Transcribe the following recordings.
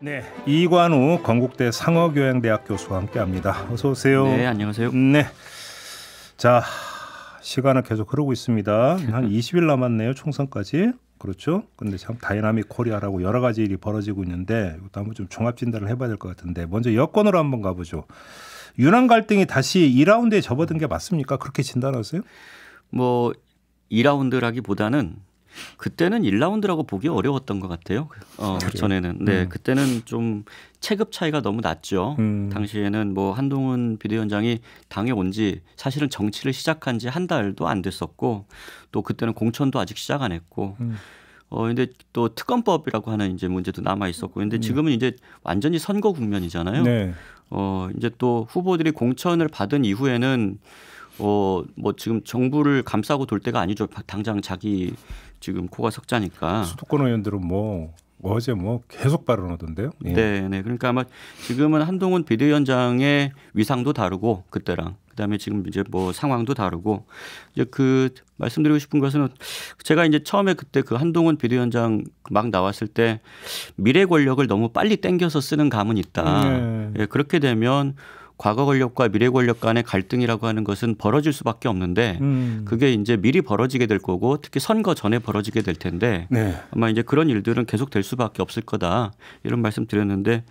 네, 이관우 건국대 상어교양대학 교수와 함께합니다. 어서 오세요. 네, 안녕하세요. 네, 자 시간은 계속 흐르고 있습니다. 한 20일 남았네요, 총선까지. 그렇죠. 근데 참 다이나믹 코리아라고 여러 가지 일이 벌어지고 있는데 이것도 한번 좀 종합 진단을 해봐야 될 것 같은데 먼저 여권으로 한번 가보죠. 윤한 갈등이 다시 2라운드에 접어든 게 맞습니까? 그렇게 진단하세요? 뭐 2라운드라기보다는 그때는 1라운드라고 보기 어려웠던 것 같아요. 전에는. 네, 그때는 좀 체급 차이가 너무 났죠. 당시에는 뭐 한동훈 비대위원장이 당에 온 지 사실은 정치를 시작한 지 한 달도 안 됐었고 또 그때는 공천도 아직 시작 안 했고 근데 또 특검법이라고 하는 이제 문제도 남아 있었고 근데 지금은 이제 완전히 선거 국면이잖아요. 네. 이제 또 후보들이 공천을 받은 이후에는 뭐 지금 정부를 감싸고 돌 때가 아니죠. 당장 자기 지금 코가 석자니까. 수도권 의원들은 어제 계속 발언하던데요. 예. 네. 그러니까 아마 지금은 한동훈 비대위원장의 위상도 다르고 그때랑 그다음에 지금 이제 뭐 상황도 다르고 이제 그 말씀드리고 싶은 것은 제가 이제 처음에 그때 그 한동훈 비대위원장 막 나왔을 때 미래 권력을 너무 빨리 땡겨서 쓰는 감은 있다. 예, 그렇게 되면 과거 권력과 미래 권력 간의 갈등이라고 하는 것은 벌어질 수밖에 없는데 그게 이제 미리 벌어지게 될 거고 특히 선거 전에 벌어지게 될 텐데 아마 이제 그런 일들은 계속 될 수밖에 없을 거다 이런 말씀 드렸는데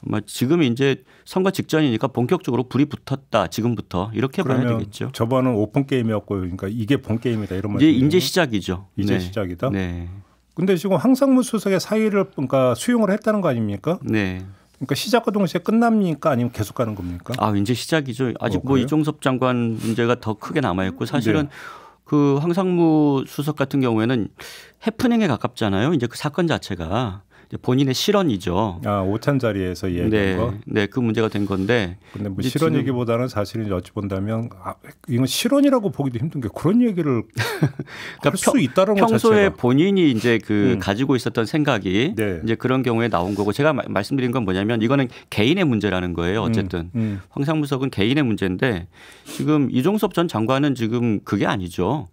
아마 지금 이제 선거 직전이니까 본격적으로 불이 붙었다 지금부터 이렇게 봐야 되겠죠. 저번은 오픈 게임이었고 그러니까 이게 본 게임이다 이런 말씀. 이제 시작이죠. 이제 시작이다. 네. 근데 지금 황상무 수석의 사의를 그러니까 수용을 했다는 거 아닙니까? 네. 그러니까 시작과 동시에 끝납니까? 아니면 계속 가는 겁니까? 이제 시작이죠. 아직 이종섭 장관 문제가 더 크게 남아있고 사실은 그 황상무 수석 같은 경우에는 해프닝에 가깝잖아요. 이제 그 사건 자체가 본인의 실언이죠. 오찬 자리에서 얘기한 거. 네, 그 문제가 된 건데. 근데 뭐 실언 얘기보다는 사실은 어찌 본다면 이건 실언이라고 보기도 힘든 게 그런 얘기를 할 수 있다는 것 자체가. 평소에 본인이 이제 가지고 있었던 생각이 이제 그런 경우에 나온 거고 제가 말씀드린 건 뭐냐면 이거는 개인의 문제라는 거예요. 어쨌든 황상무 수석은 개인의 문제인데 지금 이종섭 전 장관은 지금 그게 아니죠.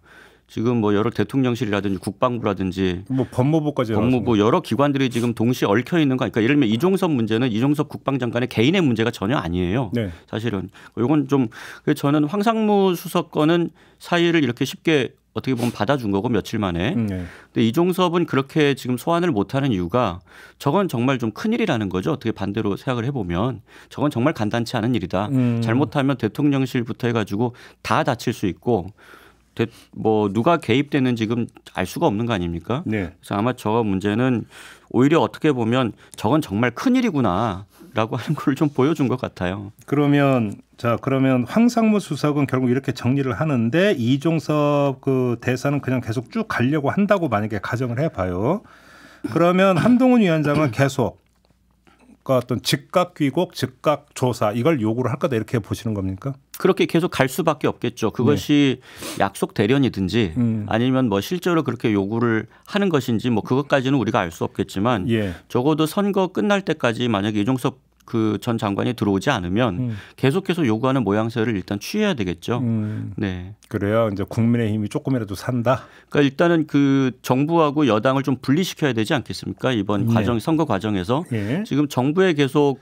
지금 뭐 여러 대통령실이라든지 국방부라든지 법무부까지 법무부 여러 기관들이 지금 동시에 얽혀 있는 거 그러니까 예를 들면 이종섭 문제는 이종섭 국방장관의 개인의 문제가 전혀 아니에요. 사실은 이건 좀 저는 황상무 수석 건은 사의를 이렇게 쉽게 어떻게 보면 받아준 거고 며칠 만에. 근데 이종섭은 그렇게 지금 소환을 못하는 이유가 저건 정말 좀 큰일이라는 거죠. 어떻게 반대로 생각을 해보면 저건 정말 간단치 않은 일이다. 잘못하면 대통령실부터 해가지고 다 다칠 수 있고 뭐 누가 개입됐는지 지금 알 수가 없는 거 아닙니까? 그래서 아마 저 문제는 오히려 어떻게 보면 저건 정말 큰일이구나라고 하는 걸 좀 보여준 것 같아요. 그러면 황상무 수석은 결국 이렇게 정리를 하는데 이종섭 그 대사는 그냥 계속 쭉 가려고 한다고 만약에 가정을 해봐요. 그러면 한동훈 위원장은 계속 어떤 즉각 귀국, 즉각 조사 이걸 요구를 할 거다 이렇게 보시는 겁니까? 그렇게 계속 갈 수밖에 없겠죠. 그것이 약속 대련이든지 아니면 뭐 실제로 그렇게 요구를 하는 것인지 뭐 그것까지는 우리가 알 수 없겠지만 적어도 선거 끝날 때까지 만약에 이종섭 그 전 장관이 들어오지 않으면 계속해서 요구하는 모양새를 일단 취해야 되겠죠. 네. 그래야 이제 국민의힘이 조금이라도 산다. 그러니까 일단은 그 정부하고 여당을 좀 분리시켜야 되지 않겠습니까? 이번 선거 과정에서 지금 정부에 계속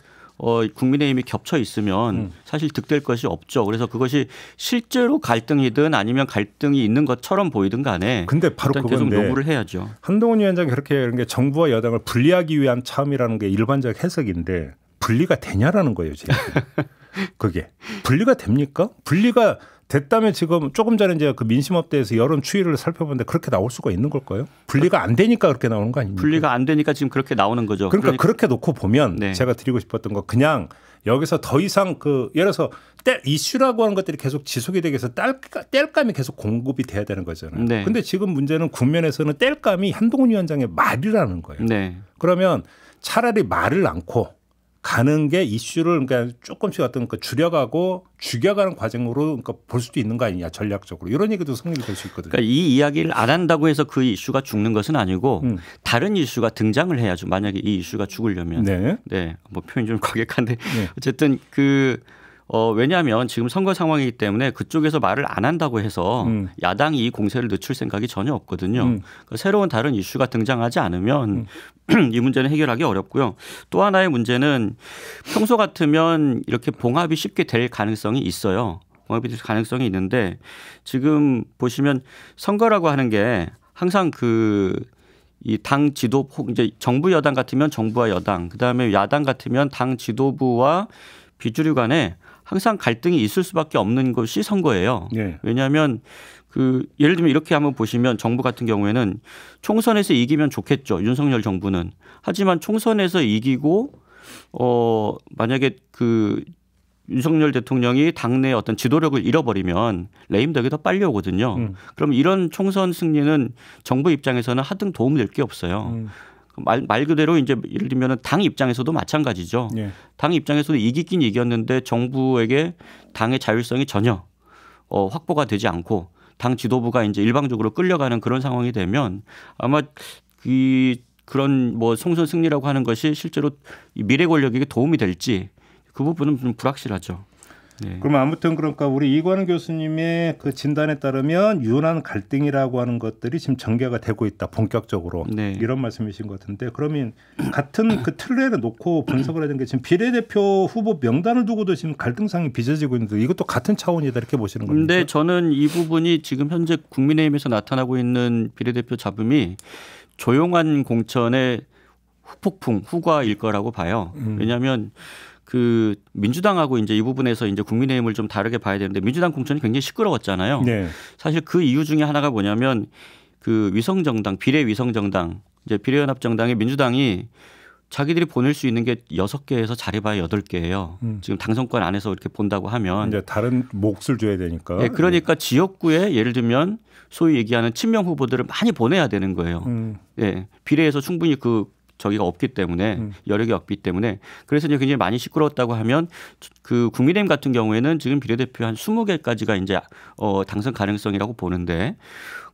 국민의힘이 겹쳐 있으면 사실 득될 것이 없죠. 그래서 그것이 실제로 갈등이든 아니면 갈등이 있는 것처럼 보이든 간에 근데 바로 일단 계속 요구를 해야죠. 한동훈 위원장이 그렇게 이런 게 정부와 여당을 분리하기 위한 차원이라는 게 일반적 해석인데 분리가 되냐라는 거예요. 지금. 그게 분리가 됩니까? 분리가 됐다면 지금 조금 전에 이제 그 민심업대에서 여론 추이를 살펴보는데 그렇게 나올 수가 있는 걸까요? 분리가 안 되니까 그렇게 나오는 거 아닙니까? 분리가 안 되니까 지금 그렇게 나오는 거죠. 그러니까 그렇게 놓고 보면 제가 드리고 싶었던 거 그냥 여기서 더 이상 예를 들어서 이슈라고 하는 것들이 계속 지속이 되기 위해서 땔감이 계속 공급이 돼야 되는 거잖아요. 그런데 지금 문제는 국면에서는 땔감이 한동훈 위원장의 말이라는 거예요. 그러면 차라리 말을 않고 가는 게 이슈를 그러니까 조금씩 어떤 줄여가고 죽여가는 과정으로 그러니까 볼 수도 있는 거 아니냐 전략적으로 이런 얘기도 성립이 될 수 있거든요. 그러니까 이 이야기를 안 한다고 해서 그 이슈가 죽는 것은 아니고 다른 이슈가 등장을 해야죠. 만약에 이 이슈가 죽으려면. 뭐 표현이 좀 과격한데 어쨌든 왜냐하면 지금 선거 상황이기 때문에 그쪽에서 말을 안 한다고 해서 야당이 이 공세를 늦출 생각이 전혀 없거든요. 그러니까 새로운 다른 이슈가 등장하지 않으면 이 문제는 해결하기 어렵고요. 또 하나의 문제는 평소 같으면 이렇게 봉합이 쉽게 될 가능성이 있어요. 봉합이 될 가능성이 있는데 지금 보시면 선거라고 하는 게 항상 이 당 지도 이제 정부 여당 같으면 정부와 여당, 그다음에 야당 같으면 당 지도부와 비주류 간에 항상 갈등이 있을 수밖에 없는 것이 선거예요. 네. 왜냐하면 예를 들면 이렇게 한번 보시면 정부 같은 경우에는 총선에서 이기면 좋겠죠. 윤석열 정부는. 하지만 총선에서 이기고 만약에 윤석열 대통령이 당내 어떤 지도력을 잃어버리면 레임덕이 더 빨리 오거든요. 그럼 이런 총선 승리는 정부 입장에서는 하등 도움이 될 게 없어요. 말 그대로 이제 예를 들면 당 입장에서도 마찬가지죠. 예. 당 입장에서도 이기긴 이겼는데 정부에게 당의 자율성이 전혀 확보가 되지 않고 당 지도부가 이제 일방적으로 끌려가는 그런 상황이 되면 아마 그런 뭐 총선 승리라고 하는 것이 실제로 미래 권력에게 도움이 될지 그 부분은 좀 불확실하죠. 네. 그럼 아무튼 그러니까 우리 이관우 교수님의 그 진단에 따르면 유난 갈등이라고 하는 것들이 지금 전개가 되고 있다 본격적으로 네. 이런 말씀이신 것 같은데 그러면 같은 그 틀에 놓고 분석을 하는 게 지금 비례대표 후보 명단을 두고도 지금 갈등상이 빚어지고 있는데 이것도 같은 차원이다 이렇게 보시는 겁니까? 네, 저는 이 부분이 지금 현재 국민의힘에서 나타나고 있는 비례대표 잡음이 조용한 공천의 후폭풍 후과일 거라고 봐요. 왜냐하면 민주당하고 이제 이 부분에서 이제 국민의힘을 좀 다르게 봐야 되는데 민주당 공천이 굉장히 시끄러웠잖아요. 네. 사실 그 이유 중에 하나가 뭐냐면 위성정당, 비례 위성정당, 이제 비례연합정당의 민주당이 자기들이 보낼 수 있는 게 6개에서 잘해봐야 8개예요. 지금 당선권 안에서 이렇게 본다고 하면 이제 다른 몫을 줘야 되니까. 네, 그러니까 지역구에 예를 들면 소위 얘기하는 친명 후보들을 많이 보내야 되는 거예요. 네, 비례에서 충분히 저기가 없기 때문에 여력이 없기 때문에 그래서 이제 굉장히 많이 시끄러웠다고 하면 국민의힘 같은 경우에는 지금 비례대표 한 20개까지가 이제 당선 가능성이라고 보는데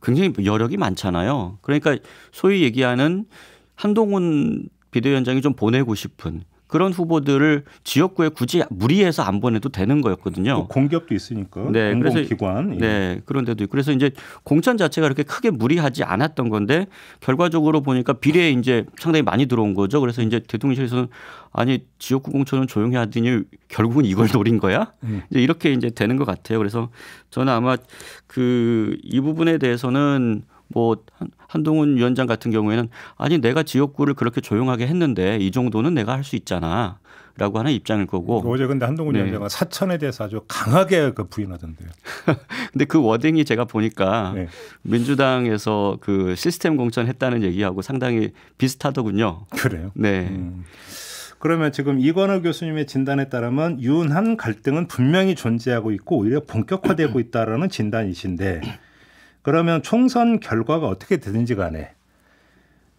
굉장히 여력이 많잖아요. 그러니까 소위 얘기하는 한동훈 비대위원장이 좀 보내고 싶은 그런 후보들을 지역구에 굳이 무리해서 안 보내도 되는 거였거든요. 공기업도 있으니까. 네, 그래서 기관. 네, 그런 데도 있고 그래서 이제 공천 자체가 그렇게 크게 무리하지 않았던 건데 결과적으로 보니까 비례에 이제 상당히 많이 들어온 거죠. 그래서 이제 대통령실에서는 아니 지역구 공천은 조용히 하더니 결국은 이걸 노린 거야? 이제 이렇게 이제 되는 것 같아요. 그래서 저는 아마 이 부분에 대해서는 한동훈 위원장 같은 경우에는 아니 내가 지역구를 그렇게 조용하게 했는데 이 정도는 내가 할 수 있잖아라고 하는 입장일 거고. 어제 근데 한동훈 위원장은 사천에 대해서 아주 강하게 부인하던데요. 근데 그 워딩이 제가 보니까 네. 민주당에서 시스템 공천했다는 얘기하고 상당히 비슷하더군요. 그래요? 네. 그러면 지금 이관우 교수님의 진단에 따르면 윤한 갈등은 분명히 존재하고 있고 오히려 본격화되고 있다라는 진단이신데 그러면 총선 결과가 어떻게 되든지 간에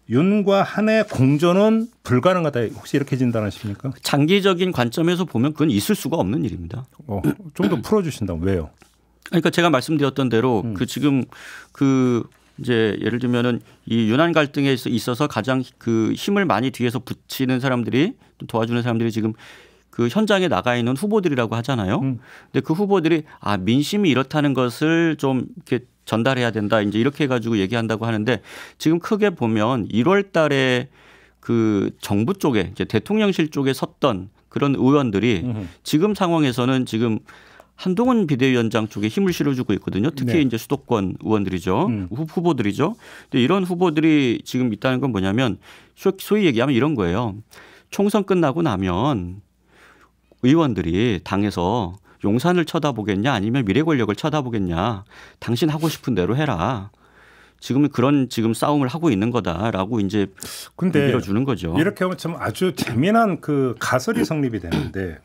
윤과 한의 공존은 불가능하다. 혹시 이렇게 진단하십니까? 장기적인 관점에서 보면 그건 있을 수가 없는 일입니다. 좀 더 풀어주신다면 왜요? 그러니까 제가 말씀드렸던 대로 지금 이제 예를 들면은 이 윤한 갈등에 있어서 가장 힘을 많이 뒤에서 붙이는 사람들이 도와주는 사람들이 지금 현장에 나가 있는 후보들이라고 하잖아요. 근데 그 후보들이 민심이 이렇다는 것을 좀 이렇게 전달해야 된다. 이제 이렇게 해가지고 얘기한다고 하는데 지금 크게 보면 1월 달에 정부 쪽에 이제 대통령실 쪽에 섰던 그런 의원들이 지금 상황에서는 지금 한동훈 비대위원장 쪽에 힘을 실어주고 있거든요. 특히 네. 이제 수도권 의원들이죠. 후보들이죠. 근데 이런 후보들이 지금 있다는 건 뭐냐면 소위 얘기하면 이런 거예요. 총선 끝나고 나면 의원들이 당에서 용산을 쳐다보겠냐 아니면 미래 권력을 쳐다보겠냐. 당신 하고 싶은 대로 해라. 지금 싸움을 하고 있는 거다라고 이제 밀어주는 거죠. 이렇게 하면 참 아주 재미난 가설이 성립이 되는데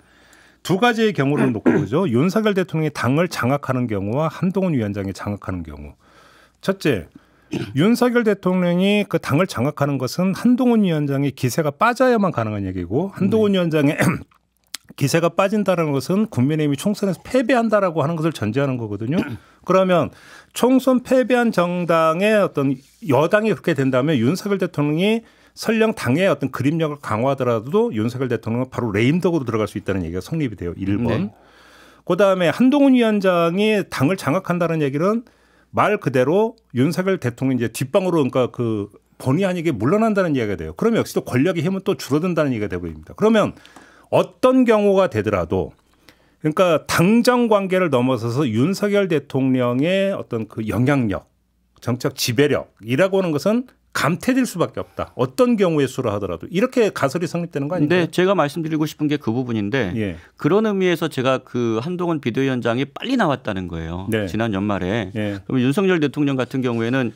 두 가지의 경우를 놓고 보죠. 윤석열 대통령이 당을 장악하는 경우와 한동훈 위원장이 장악하는 경우. 첫째, 윤석열 대통령이 당을 장악하는 것은 한동훈 위원장의 기세가 빠져야만 가능한 얘기고 한동훈 위원장의 기세가 빠진다는 것은 국민의힘이 총선에서 패배한다라고 하는 것을 전제하는 거거든요. 그러면 총선 패배한 정당의 어떤 여당이 그렇게 된다면 윤석열 대통령이 설령 당의 어떤 그림력을 강화하더라도 윤석열 대통령은 바로 레임덕으로 들어갈 수 있다는 얘기가 성립이 돼요. 1번. 네. 그다음에 한동훈 위원장이 당을 장악한다는 얘기는 말 그대로 윤석열 대통령이 이제 뒷방으로 그러니까 그 본의 아니게 물러난다는 이야기가 돼요. 그러면 역시 또 권력의 힘은 또 줄어든다는 얘기가 되버립니다. 그러면 어떤 경우가 되더라도 그러니까 당정 관계를 넘어서서 윤석열 대통령의 어떤 그 영향력, 정책 지배력이라고 하는 것은 감퇴될 수밖에 없다. 어떤 경우의 수로 하더라도 이렇게 가설이 성립되는 거 아닌가요? 네, 제가 말씀드리고 싶은 게 그 부분인데 예. 그런 의미에서 제가 그 한동훈 비대위원장이 빨리 나왔다는 거예요. 네. 지난 연말에. 예. 그러면 윤석열 대통령 같은 경우에는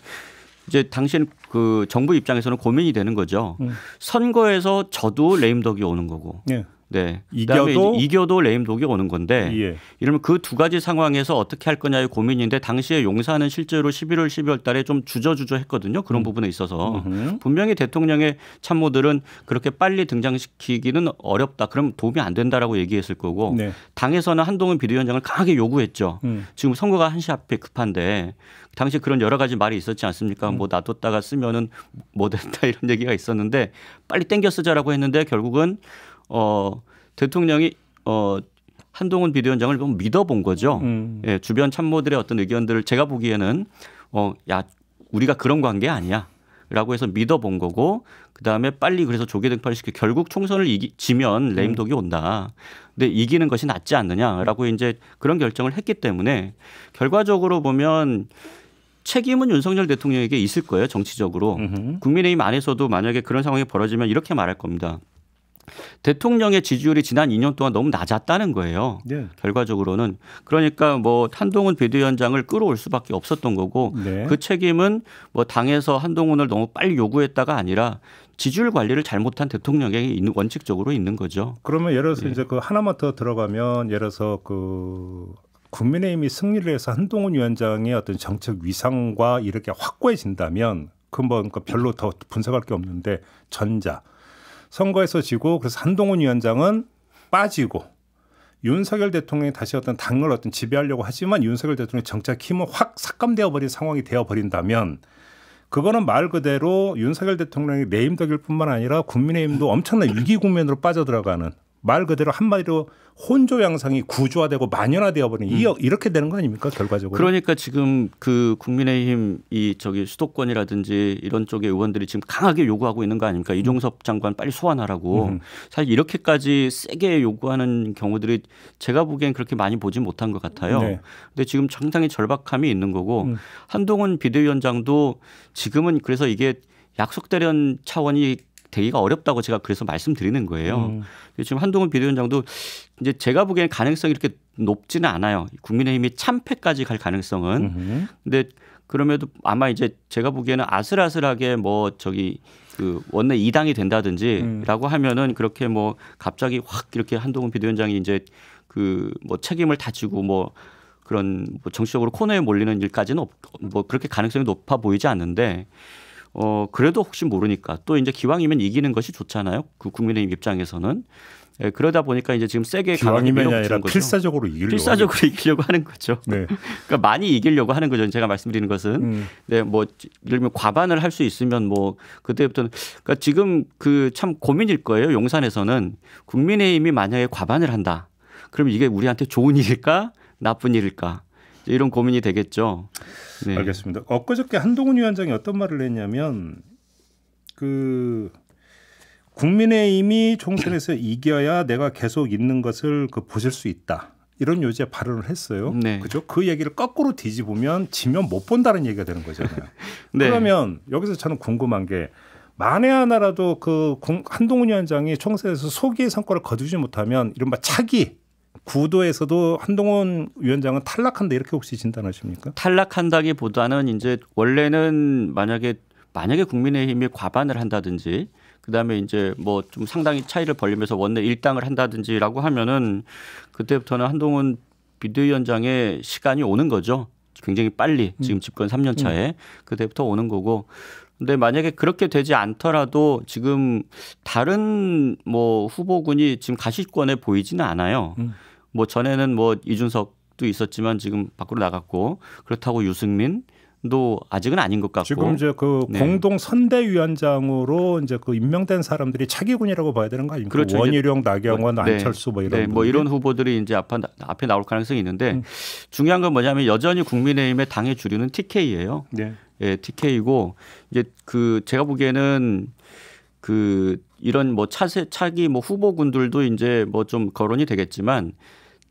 이제 당신 그 정부 입장에서는 고민이 되는 거죠. 선거에서 저도 레임덕이 오는 거고. 예. 네. 이겨도 레임덕이 오는 건데 예. 이러면 그 두 가지 상황에서 어떻게 할 거냐의 고민인데 당시에 용사는 실제로 11월 12월 달에 좀 주저했거든요. 그런 부분에 있어서 분명히 대통령의 참모들은 그렇게 빨리 등장시키기는 어렵다. 그럼 도움이 안 된다라고 얘기했을 거고 네. 당에서는 한동훈 비대위원장을 강하게 요구했죠. 지금 선거가 한시 앞에 급한데 당시 그런 여러 가지 말이 있었지 않습니까? 뭐 놔뒀다가 쓰면은 뭐 된다 이런 얘기가 있었는데 빨리 땡겨 쓰자라고 했는데 결국은 대통령이 한동훈 비대위원장을 좀 믿어본 거죠. 예, 주변 참모들의 어떤 의견들을 제가 보기에는 야 우리가 그런 관계 아니야라고 해서 믿어본 거고 그다음에 빨리 그래서 조계 등판을 시켜 결국 총선을 지면 레임덕이 온다. 근데 이기는 것이 낫지 않느냐라고 이제 그런 결정을 했기 때문에 결과적으로 보면 책임은 윤석열 대통령에게 있을 거예요. 정치적으로. 국민의힘 안에서도 만약에 그런 상황이 벌어지면 이렇게 말할 겁니다. 대통령의 지지율이 지난 2년 동안 너무 낮았다는 거예요. 네. 결과적으로는. 그러니까 뭐 한동훈 비대위원장을 끌어올 수밖에 없었던 거고 네. 그 책임은 뭐 당에서 한동훈을 너무 빨리 요구했다가 아니라 지지율 관리를 잘못한 대통령에게 원칙적으로 있는 거죠. 그러면 예를 들어서 이제 그 하나만 더 들어가면 예를 들어서 그 국민의힘이 승리를 해서 한동훈 위원장의 어떤 정책 위상과 이렇게 확고해진다면 그건 뭐 그러니까 별로 더 분석할 게 없는데 전자. 선거에서 지고 그래서 한동훈 위원장은 빠지고 윤석열 대통령이 다시 어떤 당을 어떤 지배하려고 하지만 윤석열 대통령의 정책 힘은 확 삭감되어 버린 상황이 되어 버린다면 그거는 말 그대로 윤석열 대통령의 레임덕일 뿐만 아니라 국민의힘도 엄청난 위기 국면으로 빠져들어가는 말 그대로 한마디로 혼조 양상이 구조화되고 만연화되어 버리는 이렇게 되는 거 아닙니까 결과적으로? 그러니까 지금 그 국민의힘 이 저기 수도권이라든지 이런 쪽의 의원들이 지금 강하게 요구하고 있는 거 아닙니까? 이종섭 장관 빨리 소환하라고. 사실 이렇게까지 세게 요구하는 경우들이 제가 보기엔 그렇게 많이 보지 못한 것 같아요. 네. 근데 지금 상당히 절박함이 있는 거고 한동훈 비대위원장도 지금은 그래서 이게 약속대련 차원이 되기가 어렵다고 제가 그래서 말씀드리는 거예요. 지금 한동훈 비대위원장도 이제 제가 보기에는 가능성이 이렇게 높지는 않아요. 국민의힘이 참패까지 갈 가능성은. 근데 그럼에도 아마 이제 제가 보기에는 아슬아슬하게 뭐 저기 그 원내 2당이 된다든지라고 하면은 그렇게 뭐 갑자기 확 이렇게 한동훈 비대위원장이 이제 그 뭐 책임을 다지고 뭐 그런 뭐 정치적으로 코너에 몰리는 일까지는 뭐 그렇게 가능성이 높아 보이지 않는데 그래도 혹시 모르니까 또 이제 기왕이면 이기는 것이 좋잖아요. 그 국민의힘 입장에서는. 예, 그러다 보니까 이제 지금 세게 강하게 밀어붙이는 거죠. 필사적으로 이기려고 하는 거죠. 네. 그러니까 많이 이기려고 하는 거죠. 제가 말씀드리는 것은. 네, 뭐 예를 들면 과반을 할 수 있으면 뭐 그때부터는 그러니까 지금 그 참 고민일 거예요. 용산에서는 국민의힘이 만약에 과반을 한다. 그러면 이게 우리한테 좋은 일일까, 나쁜 일일까? 이런 고민이 되겠죠. 네. 알겠습니다. 엊그저께 한동훈 위원장이 어떤 말을 했냐면 그 국민의힘이 총선에서 이겨야 내가 계속 있는 것을 보실 수 있다. 이런 요지의 발언을 했어요. 네. 그죠? 그 얘기를 거꾸로 뒤집으면 지면 못 본다는 얘기가 되는 거잖아요. 네. 그러면 여기서 저는 궁금한 게 만에 하나라도 그 한동훈 위원장이 총선에서 소기의 성과를 거두지 못하면 이른바 차기 구도에서도 한동훈 위원장은 탈락한다 이렇게 혹시 진단하십니까? 탈락한다기보다는 이제 원래는 만약에 국민의힘이 과반을 한다든지 그다음에 이제 뭐 좀 상당히 차이를 벌리면서 원내 1당을 한다든지라고 하면은 그때부터는 한동훈 비대위원장의 시간이 오는 거죠. 굉장히 빨리 지금 집권 3년 차에 그때부터 오는 거고. 근데 만약에 그렇게 되지 않더라도 지금 다른 뭐 후보군이 지금 가시권에 보이지는 않아요. 뭐 전에는 뭐 이준석도 있었지만 지금 밖으로 나갔고 그렇다고 유승민 도 아직은 아닌 것 같고 지금 이제 그 네. 공동 선대위원장으로 이제 그 임명된 사람들이 차기군이라고 봐야 되는 거 아닙니까? 그렇죠. 원희룡, 나경원, 네. 안철수 뭐 이런 네. 뭐 이런 후보들이 이제 앞에 나올 가능성이 있는데 중요한 건 뭐냐면 여전히 국민의힘의 당의 주류는 TK예요. 네. 예, TK고 이제 그 제가 보기에는 그 이런 뭐 차기 뭐 후보군들도 이제 뭐 좀 거론이 되겠지만.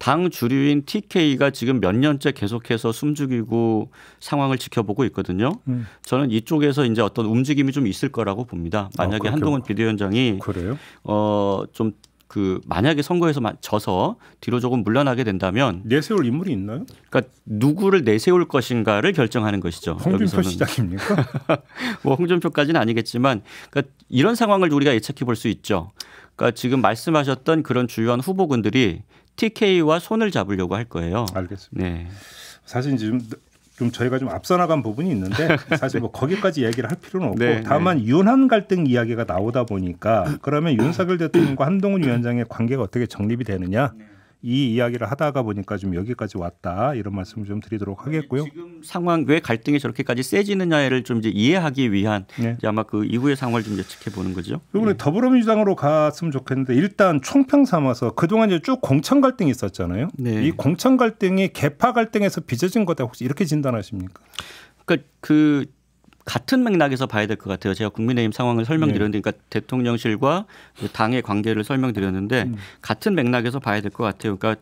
당 주류인 TK가 지금 몇 년째 계속해서 숨죽이고 상황을 지켜보고 있거든요. 저는 이쪽에서 이제 어떤 움직임이 좀 있을 거라고 봅니다. 만약에 한동훈 비대위원장이 그래요? 좀 그 만약에 선거에서 져서 뒤로 조금 물러나게 된다면 내세울 인물이 있나요? 그러니까 누구를 내세울 것인가를 결정하는 것이죠. 홍준표 시작입니까? 뭐 홍준표까지는 아니겠지만 그러니까 이런 상황을 우리가 예측해 볼 수 있죠. 그러니까 지금 말씀하셨던 그런 주요한 후보군들이 TK와 손을 잡으려고 할 거예요. 알겠습니다. 네. 사실 지금 좀 저희가 좀 앞서 나간 부분이 있는데 사실 뭐 거기까지 얘기를 할 필요는 없고 네, 다만 네. 윤한 갈등 이야기가 나오다 보니까 그러면 윤석열 대통령과 한동훈 위원장의 관계가 어떻게 정립이 되느냐 이 이야기를 하다가 보니까 좀 여기까지 왔다 이런 말씀을 좀 드리도록 하겠고요. 지금 상황 왜 갈등이 저렇게까지 세지느냐를 좀 이제 이해하기 위한 네. 이제 아마 그 이후의 상황을 좀 예측해 보는 거죠. 이번에 더불어민주당으로 갔으면 좋겠는데 일단 총평 삼아서 그동안 이제 쭉 공천 갈등이 있었잖아요. 네. 이 공천 갈등이 개파 갈등에서 빚어진 거다 혹시 이렇게 진단하십니까? 그러니까 그 같은 맥락에서 봐야 될 것 같아요. 제가 국민의힘 상황을 설명드렸는데 그러니까 대통령실과 당의 관계를 설명드렸는데 같은 맥락에서 봐야 될 것 같아요. 그러니까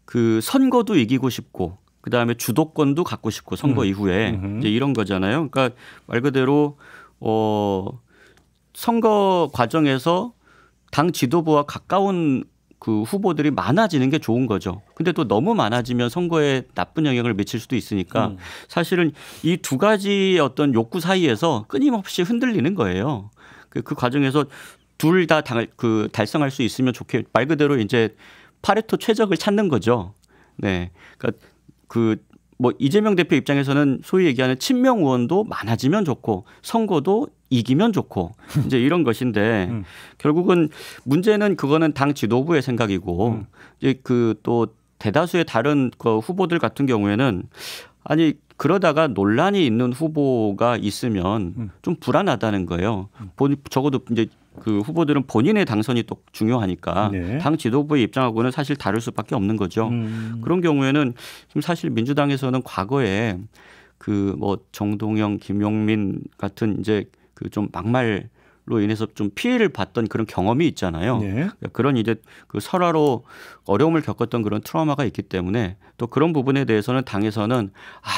그 선거도 이기고 싶고 그다음에 주도권도 갖고 싶고 선거 이후에 이제 이런 거잖아요. 그러니까 말 그대로 선거 과정에서 당 지도부와 가까운 그 후보들이 많아지는 게 좋은 거죠. 근데 또 너무 많아지면 선거에 나쁜 영향을 미칠 수도 있으니까 사실은 이 두 가지 어떤 욕구 사이에서 끊임없이 흔들리는 거예요. 그 과정에서 둘 다 달성할 수 있으면 좋게 말 그대로 이제 파레토 최적을 찾는 거죠. 네. 그러니까 뭐 이재명 대표 입장에서는 소위 얘기하는 친명 의원도 많아지면 좋고 선거도 이기면 좋고 이제 이런 것인데 결국은 문제는 그거는 당 지도부의 생각이고 이제 그 또 대다수의 다른 그 후보들 같은 경우에는 아니 그러다가 논란이 있는 후보가 있으면 좀 불안하다는 거예요. 적어도 이제 그 후보들은 본인의 당선이 또 중요하니까 네. 당 지도부의 입장하고는 사실 다를 수밖에 없는 거죠. 그런 경우에는 지금 사실 민주당에서는 과거에 그 뭐 정동영, 김용민 같은 이제 그 좀 막말로 인해서 좀 피해를 봤던 그런 경험이 있잖아요. 네. 그런 이제 그 설화로 어려움을 겪었던 그런 트라우마가 있기 때문에 또 그런 부분에 대해서는 당에서는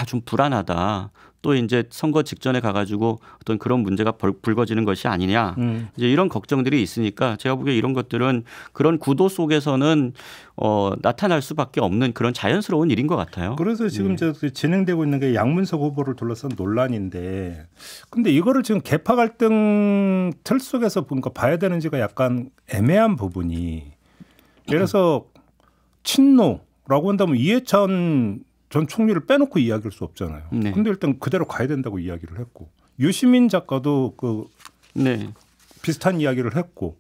좀 불안하다. 또 이제 선거 직전에 가가지고 어떤 그런 문제가 불거지는 것이 아니냐 이제 이런 걱정들이 있으니까 제가 보기에 이런 것들은 그런 구도 속에서는 나타날 수밖에 없는 그런 자연스러운 일인 것 같아요. 그래서 지금 진행되고 있는 게 양문석 후보를 둘러싼 논란인데, 근데 이거를 지금 개파 갈등 틀 속에서 뭔가 봐야 되는지가 약간 애매한 부분이, 예를 들어서 친노라고 한다면 이해찬 전 총리를 빼놓고 이야기할 수 없잖아요. 네. 근데 일단 그대로 가야 된다고 이야기를 했고, 유시민 작가도 비슷한 이야기를 했고,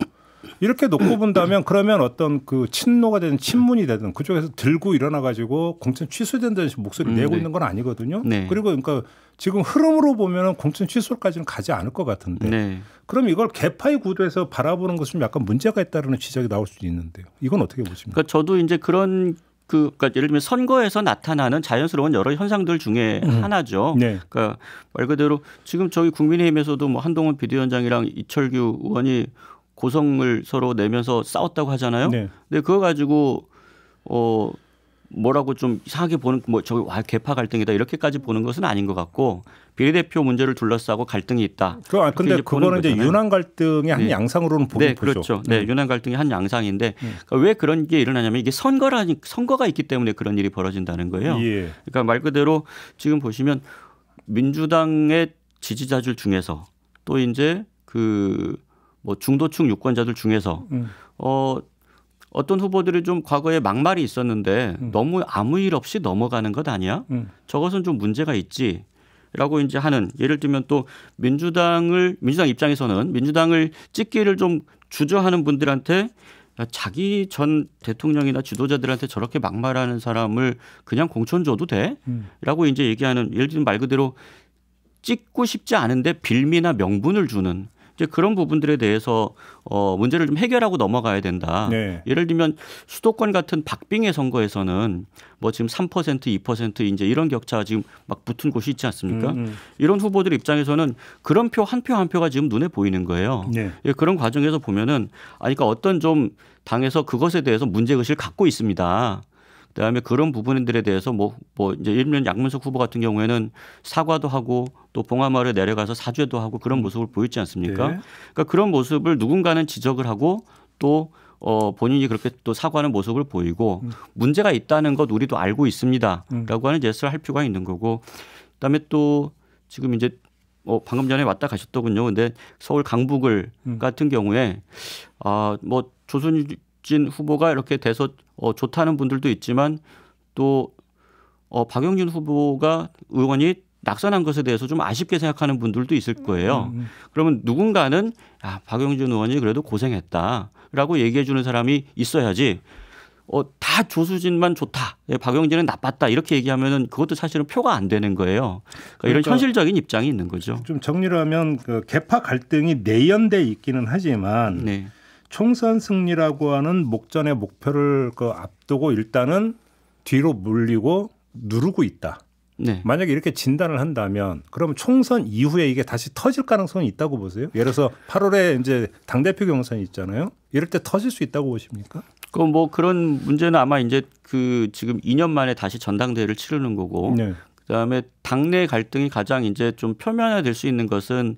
이렇게 놓고 본다면 그러면 어떤 그 친노가 되든 친문이 되든 그쪽에서 들고 일어나 가지고 공천 취소된다는 목소리 내고 있는 건 아니거든요. 네. 그리고 그러니까 지금 흐름으로 보면은 공천 취소까지는 가지 않을 것 같은데, 네. 그럼 이걸 개파의 구도에서 바라보는 것은 약간 문제가 있다는 지적이 나올 수도 있는데요. 이건 어떻게 보십니까? 그러니까 저도 이제 그런 그러니까 예를 들면 선거에서 나타나는 자연스러운 여러 현상들 중에 하나죠. 네. 그러니까 말 그대로 지금 저희 국민의힘에서도 뭐 한동훈 비대위원장이랑 이철규 의원이 고성을 서로 내면서 싸웠다고 하잖아요. 네. 근데 그거 가지고 뭐라고 좀 이상하게 보는 저기 개파 갈등이다 이렇게까지 보는 것은 아닌 것 같고, 비례대표 문제를 둘러싸고 갈등이 있다. 그런데 그거는 이제 윤한 갈등의 한 양상으로는 보긴 네, 그렇죠. 네, 윤한 갈등의 한 양상인데 그러니까 왜 그런 게 일어나냐면 이게 선거가 있기 때문에 그런 일이 벌어진다는 거예요. 예. 그러니까 말 그대로 지금 보시면 민주당의 지지자들 중에서 또 이제 뭐 중도층 유권자들 중에서 어떤 후보들이 좀 과거에 막말이 있었는데 너무 아무 일 없이 넘어가는 것 아니야? 저것은 좀 문제가 있지라고 이제 하는, 예를 들면 또 민주당 입장에서는 민주당을 찍기를 좀 주저하는 분들한테 자기 전 대통령이나 지도자들한테 저렇게 막말하는 사람을 그냥 공천 줘도 돼? 라고 이제 얘기하는, 예를 들면 말 그대로 찍고 싶지 않은데 빌미나 명분을 주는 이제 그런 부분들에 대해서 문제를 좀 해결하고 넘어가야 된다. 네. 예를 들면 수도권 같은 박빙의 선거에서는 뭐 지금 3% 2% 이제 이런 격차 지금 막 붙은 곳이 있지 않습니까? 이런 후보들 입장에서는 그런 표 한 표 한 표가 지금 눈에 보이는 거예요. 네. 예, 그런 과정에서 보면은 그러니까 어떤 좀 당에서 그것에 대해서 문제의식을 갖고 있습니다. 그다음에 그런 부분들에 대해서 뭐 이제 일면 양문석 후보 같은 경우에는 사과도 하고 또 봉화마을에 내려가서 사죄도 하고 그런 모습을 보였지 않습니까? 네. 그러니까 그런 모습을 누군가는 지적을 하고 또 본인이 그렇게 또 사과하는 모습을 보이고 문제가 있다는 것 우리도 알고 있습니다라고 하는 제스처를 할 필요가 있는 거고, 그다음에 또 지금 이제 방금 전에 왔다 가셨더군요. 근데 서울 강북을 같은 경우에 뭐 조순진 후보가 이렇게 돼서 좋다는 분들도 있지만 또 박영준 후보가 의원이 낙선한 것에 대해서 좀 아쉽게 생각하는 분들도 있을 거예요. 그러면 누군가는 박영준 의원이 그래도 고생했다라고 얘기해 주는 사람이 있어야지 다 조수진만 좋다, 박영진은 나빴다 이렇게 얘기하면은 그것도 사실은 표가 안 되는 거예요. 그러니까 이런 현실적인 입장이 있는 거죠. 좀 정리를 하면 그 계파 갈등이 내연돼 있기는 하지만 네. 총선 승리라고 하는 목전의 목표를 앞두고 일단은 뒤로 물리고 누르고 있다. 네. 만약에 이렇게 진단을 한다면 그러면 총선 이후에 이게 다시 터질 가능성이 있다고 보세요? 예를 들어서 8월에 이제 당대표 경선이 있잖아요. 이럴 때 터질 수 있다고 보십니까? 뭐 그런 문제는 아마 이제 지금 2년 만에 다시 전당대회를 치르는 거고 네. 그다음에 당내 갈등이 가장 이제 좀 표면화될 수 있는 것은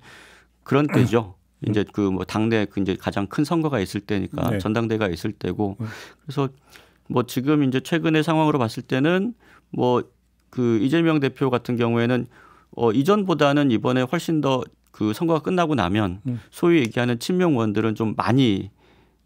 그런 때죠. 이제 뭐 당내 이제 가장 큰 선거가 있을 때니까 네. 전당대회가 있을 때고 그래서 뭐 지금 이제 최근의 상황으로 봤을 때는 뭐 이재명 대표 같은 경우에는 이전보다는 이번에 훨씬 더 선거가 끝나고 나면 소위 얘기하는 친명 의원들은 좀 많이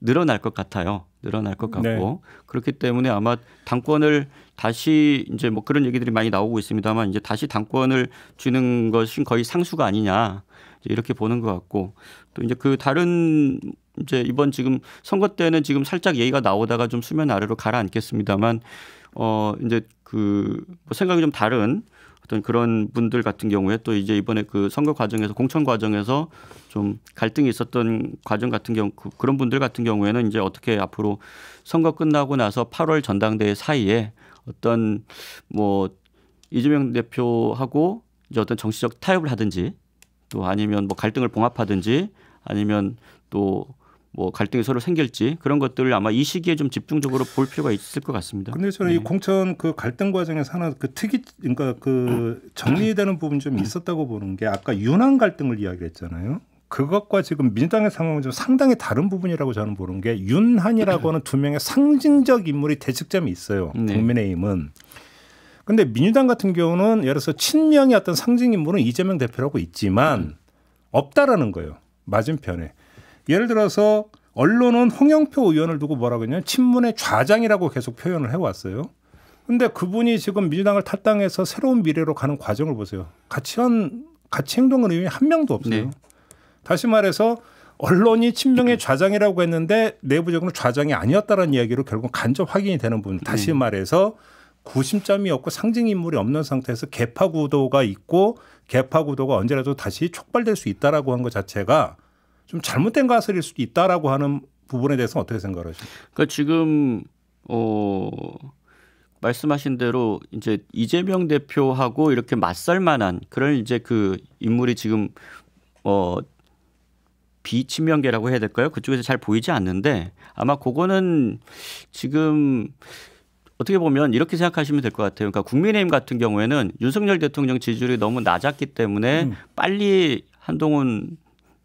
늘어날 것 같아요. 늘어날 것 같고 네. 그렇기 때문에 아마 당권을 다시 이제 뭐 그런 얘기들이 많이 나오고 있습니다만 이제 다시 당권을 쥐는 것이 거의 상수가 아니냐 이렇게 보는 것 같고 또 이제 다른 이제 이번 지금 선거 때는 지금 살짝 얘기가 나오다가 좀 수면 아래로 가라앉겠습니다만 이제 뭐 생각이 좀 다른 어떤 그런 분들 같은 경우에 또 이제 이번에 선거 과정에서 공천 과정에서 좀 갈등이 있었던 과정 같은 경우 그런 분들 같은 경우에는 이제 어떻게 앞으로 선거 끝나고 나서 8월 전당대회 사이에 어떤 뭐 이재명 대표하고 이제 어떤 정치적 타협을 하든지 또 아니면 뭐 갈등을 봉합하든지 아니면 또 뭐 갈등이 서로 생길지 그런 것들을 아마 이 시기에 좀 집중적으로 볼 필요가 있을 것 같습니다. 그런데 저는 이 공천 갈등 과정에서 하나 그러니까 정리되는 부분이 좀 있었다고 보는 게 아까 윤한 갈등을 이야기했잖아요. 그것과 지금 민주당의 상황은 좀 상당히 다른 부분이라고 저는 보는 게 윤한이라고 하는 두 명의 상징적 인물이 대척점이 있어요. 네. 국민의힘은. 그런데 민주당 같은 경우는 예를 들어서 친명의 어떤 상징 인물은 이재명 대표라고 있지만 없다라는 거예요. 맞은편에. 예를 들어서 언론은 홍영표 의원을 두고 뭐라고 했냐면 친문의 좌장이라고 계속 표현을 해왔어요. 그런데 그분이 지금 민주당을 탈당해서 새로운 미래로 가는 과정을 보세요. 같이 행동하는 의원이 한 명도 없어요. 네. 다시 말해서 언론이 친명의 좌장이라고 했는데 내부적으로 좌장이 아니었다는 이야기로 결국 간접 확인이 되는 부분. 다시 말해서 구심점이 없고 상징 인물이 없는 상태에서 개파 구도가 있고 개파 구도가 언제라도 다시 촉발될 수 있다라고 한 것 자체가 좀 잘못된 가설일 수도 있다라고 하는 부분에 대해서 어떻게 생각하십니까? 그러니까 지금 말씀하신 대로 이제 이재명 대표하고 이렇게 맞설 만한 그런 이제 인물이 지금 비친명계라고 해야 될까요? 그쪽에서 잘 보이지 않는데 아마 그거는 지금 어떻게 보면 이렇게 생각하시면 될 것 같아요. 그러니까 국민의힘 같은 경우에는 윤석열 대통령 지지율이 너무 낮았기 때문에 빨리 한동훈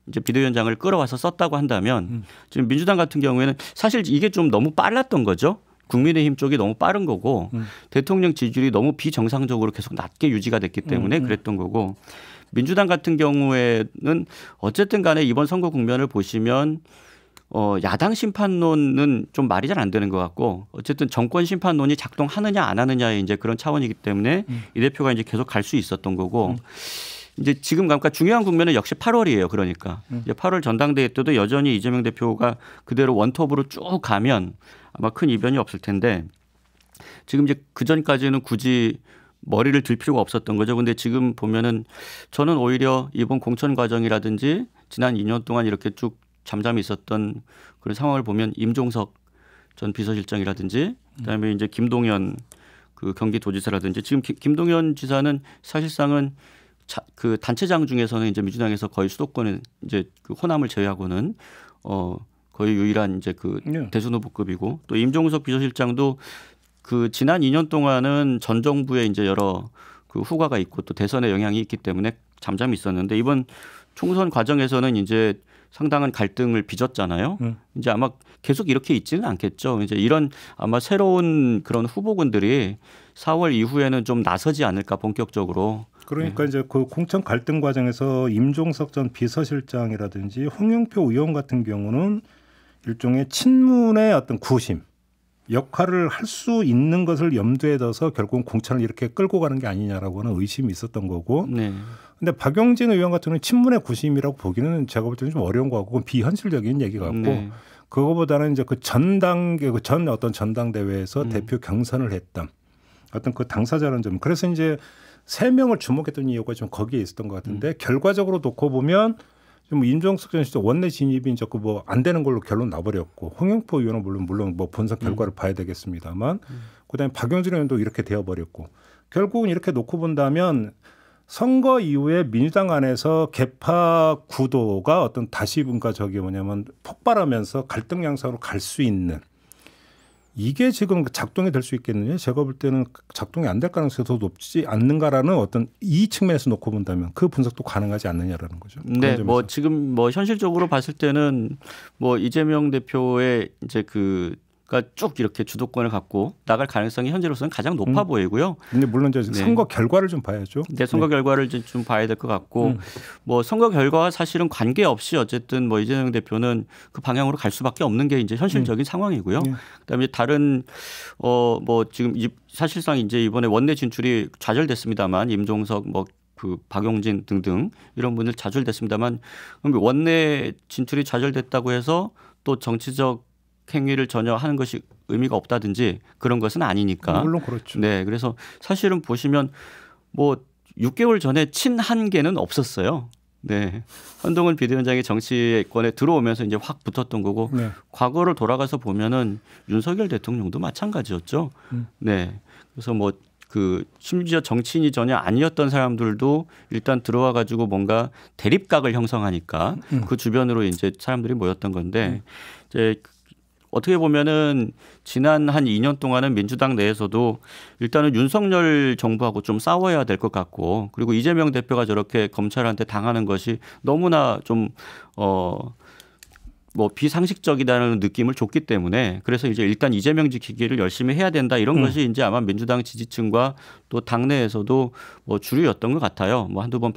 이제 비대위원장을 끌어와서 썼다고 한다면 지금 민주당 같은 경우에는 사실 이게 좀 너무 빨랐던 거죠. 국민의힘 쪽이 너무 빠른 거고 대통령 지지율이 너무 비정상적으로 계속 낮게 유지가 됐기 때문에 그랬던 거고 민주당 같은 경우에는 어쨌든 간에 이번 선거 국면을 보시면 야당 심판론은 좀 말이 잘 안 되는 것 같고 어쨌든 정권 심판론이 작동하느냐 안 하느냐의 이제 그런 차원이기 때문에 이 대표가 이제 계속 갈 수 있었던 거고 이제 지금 그러니까 중요한 국면은 역시 8월이에요. 그러니까 이제 8월 전당대회 때도 여전히 이재명 대표가 그대로 원톱으로 쭉 가면 아마 큰 이변이 없을 텐데 지금 이제 그 전까지는 굳이 머리를 들 필요가 없었던 거죠. 근데 지금 보면은 저는 오히려 이번 공천 과정이라든지 지난 2년 동안 이렇게 쭉 잠잠히 있었던 그런 상황을 보면 임종석 전 비서실장이라든지 그다음에 이제 김동연 그 경기도지사라든지 지금 김동연 지사는 사실상은 그 단체장 중에서는 이제 민주당에서 거의 수도권은 이제 그 호남을 제외하고는 거의 유일한 이제 그 대선 후보급이고 또 임종석 비서실장도 그 지난 2년 동안은 전 정부에 이제 여러 그 후과가 있고 또 대선에 영향이 있기 때문에 잠잠히 있었는데 이번 총선 과정에서는 이제 상당한 갈등을 빚었잖아요. 이제 아마 계속 이렇게 있지는 않겠죠. 이제 이런 아마 새로운 그런 후보군들이 4월 이후에는 좀 나서지 않을까 본격적으로. 그러니까 이제 그 공천 갈등 과정에서 임종석 전 비서실장이라든지 홍영표 의원 같은 경우는 일종의 친문의 어떤 구심 역할을 할 수 있는 것을 염두에 둬서 결국은 공천을 이렇게 끌고 가는 게 아니냐라고 하는 의심이 있었던 거고. 네. 근데 박용진 의원 같은 경우는 친문의 구심이라고 보기는 제가 볼 때는 좀 어려운 거 같고 그건 비현실적인 얘기 같고 네. 그거보다는 이제 그 전 단계 그 전 어떤 전당대회에서 대표 경선을 했던 어떤 그 당사자라는 점. 그래서 이제 3명을 주목했던 이유가 좀 거기에 있었던 것 같은데 결과적으로 놓고 보면 좀 임종석 전 시장 원내 진입이 이제 뭐 안 되는 걸로 결론 나버렸고 홍영표 의원은 물론 뭐 본선 결과를 봐야 되겠습니다만 그다음에 박용진 의원도 이렇게 되어버렸고 결국은 이렇게 놓고 본다면 선거 이후에 민주당 안에서 개파 구도가 어떤 다시 뭔가 저기 뭐냐면 폭발하면서 갈등 양상으로 갈 수 있는 이게 지금 작동이 될 수 있겠느냐? 제가 볼 때는 작동이 안 될 가능성이 더 높지 않는가라는 어떤 이 측면에서 놓고 본다면 그 분석도 가능하지 않느냐라는 거죠. 네, 뭐 지금 뭐 현실적으로 봤을 때는 뭐 이재명 대표의 이제 그가 쭉 이렇게 주도권을 갖고 나갈 가능성이 현재로서는 가장 높아 보이고요. 근데 물론 이제 선거 결과를 좀 봐야죠. 네, 선거 결과를 좀 봐야 될 것 같고 뭐 선거 결과와 사실은 관계없이 어쨌든 뭐 이재명 대표는 그 방향으로 갈 수밖에 없는 게 이제 현실적인 상황이고요. 그다음에 다른 뭐 지금 사실상 이제 이번에 원내 진출이 좌절됐습니다만 임종석 뭐 그 박용진 등등 이런 분들 좌절됐습니다만 원내 진출이 좌절됐다고 해서 또 정치적 행위를 전혀 하는 것이 의미가 없다든지 그런 것은 아니니까. 물론 그렇죠. 네, 그래서 사실은 보시면 뭐 6개월 전에 친한계는 없었어요. 네, 한동훈 비대위원장이 정치권에 들어오면서 이제 확 붙었던 거고 네. 과거를 돌아가서 보면은 윤석열 대통령도 마찬가지였죠. 네, 그래서 뭐 그 심지어 정치인이 전혀 아니었던 사람들도 일단 들어와 가지고 뭔가 대립각을 형성하니까 그 주변으로 이제 사람들이 모였던 건데 이제. 어떻게 보면은 지난 한 2년 동안은 민주당 내에서도 일단은 윤석열 정부하고 좀 싸워야 될 것 같고 그리고 이재명 대표가 저렇게 검찰한테 당하는 것이 너무나 좀 뭐 비상식적이다는 느낌을 줬기 때문에 그래서 이제 일단 이재명 지키기를 열심히 해야 된다 이런 것이 이제 아마 민주당 지지층과 또 당내에서도 뭐 주류였던 것 같아요. 뭐 한두 번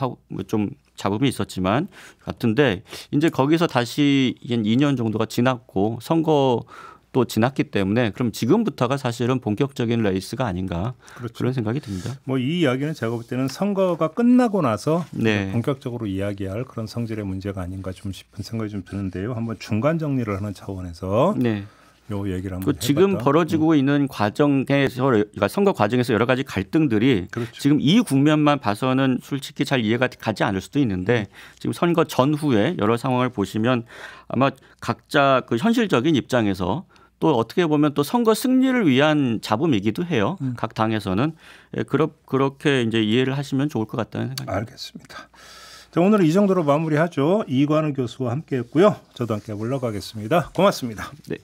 좀 잡음이 있었지만 같은데 이제 거기서 다시 2년 정도가 지났고 선거도 지났기 때문에 그럼 지금부터가 사실은 본격적인 레이스가 아닌가 그렇죠. 그런 생각이 듭니다. 뭐 이 이야기는 제가 볼 때는 선거가 끝나고 나서 네. 본격적으로 이야기할 그런 성질의 문제가 아닌가 좀 싶은 생각이 좀 드는데요. 한번 중간 정리를 하는 차원에서 네. 요 얘기를 한번 해봤다. 지금 벌어지고 있는 과정에서 그러니까 선거 과정에서 여러 가지 갈등들이 그렇죠. 지금 이 국면만 봐서는 솔직히 잘 이해가 가지 않을 수도 있는데 지금 선거 전후에 여러 상황을 보시면 아마 각자 그 현실적인 입장에서 또 어떻게 보면 또 선거 승리를 위한 잡음이기도 해요. 각 당에서는 그렇게 이제 이해를 하시면 좋을 것 같다는 생각입니다. 알겠습니다. 자, 오늘은 이 정도로 마무리하죠. 이관우 교수와 함께했고요. 저도 함께 물러가겠습니다. 고맙습니다. 네.